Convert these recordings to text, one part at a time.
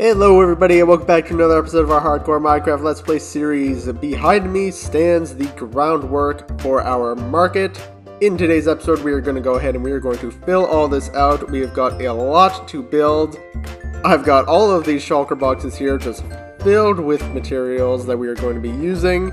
Hello everybody and welcome back to another episode of our Hardcore Minecraft Let's Play series. Behind me stands the groundwork for our market. In today's episode we are going to go ahead and we are going to fill all this out. We have got a lot to build. I've got all of these shulker boxes here just filled with materials that we are going to be using.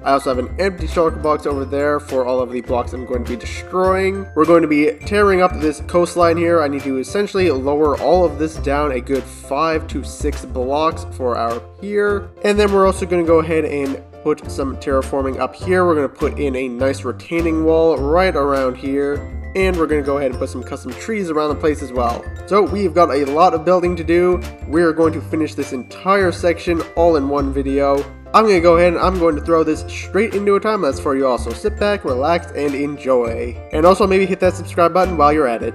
I also have an empty shulker box over there for all of the blocks I'm going to be destroying. We're going to be tearing up this coastline here. I need to essentially lower all of this down a good 5 to 6 blocks for our pier. And then we're also going to go ahead and put some terraforming up here. We're going to put in a nice retaining wall right around here. And we're going to go ahead and put some custom trees around the place as well. So we've got a lot of building to do. We're going to finish this entire section all in one video. I'm going to go ahead and I'm going to throw this straight into a time lapse for you all. So sit back, relax, and enjoy. And also maybe hit that subscribe button while you're at it.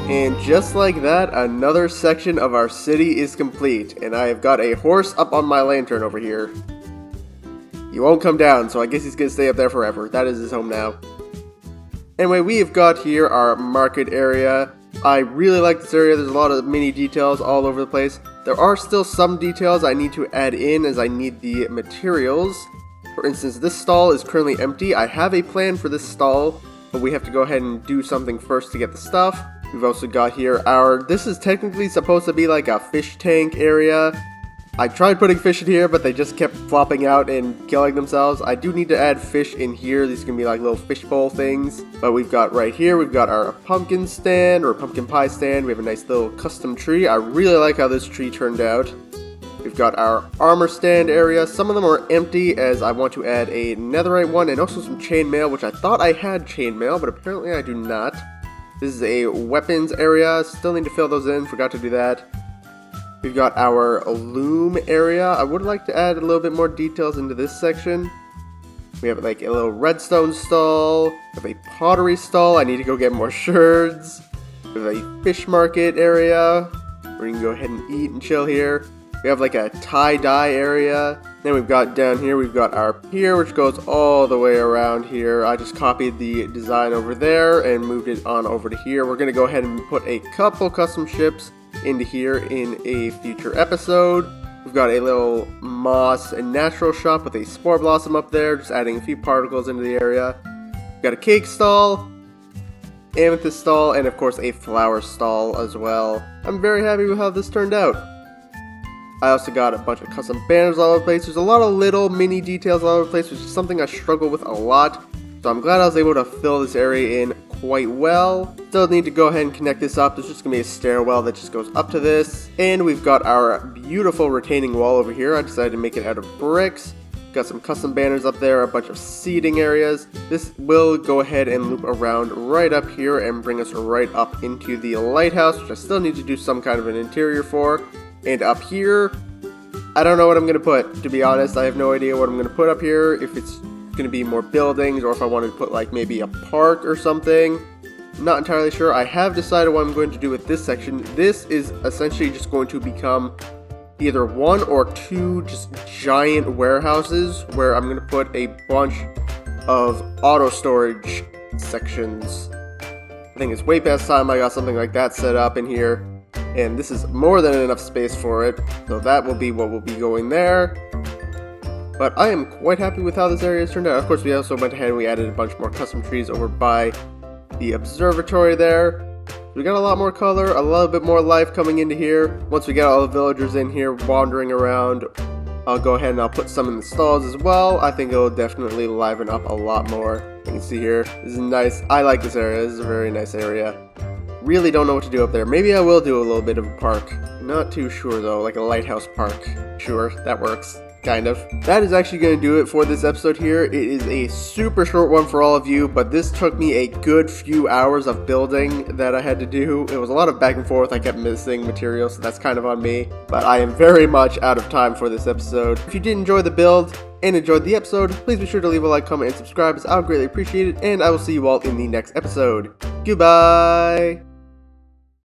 And just like that, another section of our city is complete, and I have got a horse up on my lantern over here. He won't come down, so I guess he's gonna stay up there forever. That is his home now. Anyway, we have got here our market area. I really like this area. There's a lot of mini details all over the place. There are still some details I need to add in as I need the materials. For instance, this stall is currently empty. I have a plan for this stall, but we have to go ahead and do something first to get the stuff. We've also got here this is technically supposed to be like a fish tank area. I tried putting fish in here, but they just kept flopping out and killing themselves. I do need to add fish in here. These can be like little fishbowl things. But we've got right here, we've got our pumpkin stand or pumpkin pie stand. We have a nice little custom tree. I really like how this tree turned out. We've got our armor stand area. Some of them are empty as I want to add a netherite one and also some chainmail, which I thought I had chainmail, but apparently I do not. This is a weapons area. Still need to fill those in. Forgot to do that. We've got our loom area. I would like to add a little bit more details into this section. We have like a little redstone stall. We have a pottery stall. I need to go get more sherds. We have a fish market area where you can go ahead and eat and chill here. We have like a tie-dye area. Then we've got down here, we've got our pier, which goes all the way around here. I just copied the design over there and moved it on over to here. We're going to go ahead and put a couple custom ships into here in a future episode. We've got a little moss and natural shop with a spore blossom up there, just adding a few particles into the area. We've got a cake stall, amethyst stall, and of course a flower stall as well. I'm very happy with how this turned out. I also got a bunch of custom banners all over the place. There's a lot of little mini details all over the place, which is something I struggle with a lot. So I'm glad I was able to fill this area in quite well. Still need to go ahead and connect this up. There's just going to be a stairwell that just goes up to this. And we've got our beautiful retaining wall over here. I decided to make it out of bricks. Got some custom banners up there, a bunch of seating areas. This will go ahead and loop around right up here and bring us right up into the lighthouse, which I still need to do some kind of an interior for. And up here, I don't know what I'm going to put, to be honest. I have no idea what I'm going to put up here, if it's going to be more buildings or if I wanted to put like maybe a park or something. I'm not entirely sure. I have decided what I'm going to do with this section. This is essentially just going to become either one or two just giant warehouses where I'm going to put a bunch of auto storage sections. I think it's way past time I got something like that set up in here. And this is more than enough space for it, so that will be what will be going there. But I am quite happy with how this area has turned out. Of course, we also went ahead and we added a bunch more custom trees over by the observatory there. We got a lot more color, a little bit more life coming into here. Once we get all the villagers in here wandering around, I'll go ahead and I'll put some in the stalls as well. I think it'll definitely liven up a lot more. You can see here, this is nice. I like this area. This is a very nice area. Really don't know what to do up there. Maybe I will do a little bit of a park. Not too sure though, like a lighthouse park. Sure, that works. Kind of. That is actually going to do it for this episode here. It is a super short one for all of you, but this took me a good few hours of building that I had to do. It was a lot of back and forth. I kept missing material, so that's kind of on me. But I am very much out of time for this episode. If you did enjoy the build and enjoyed the episode, please be sure to leave a like, comment, and subscribe, as I would greatly appreciate it, and I will see you all in the next episode. Goodbye!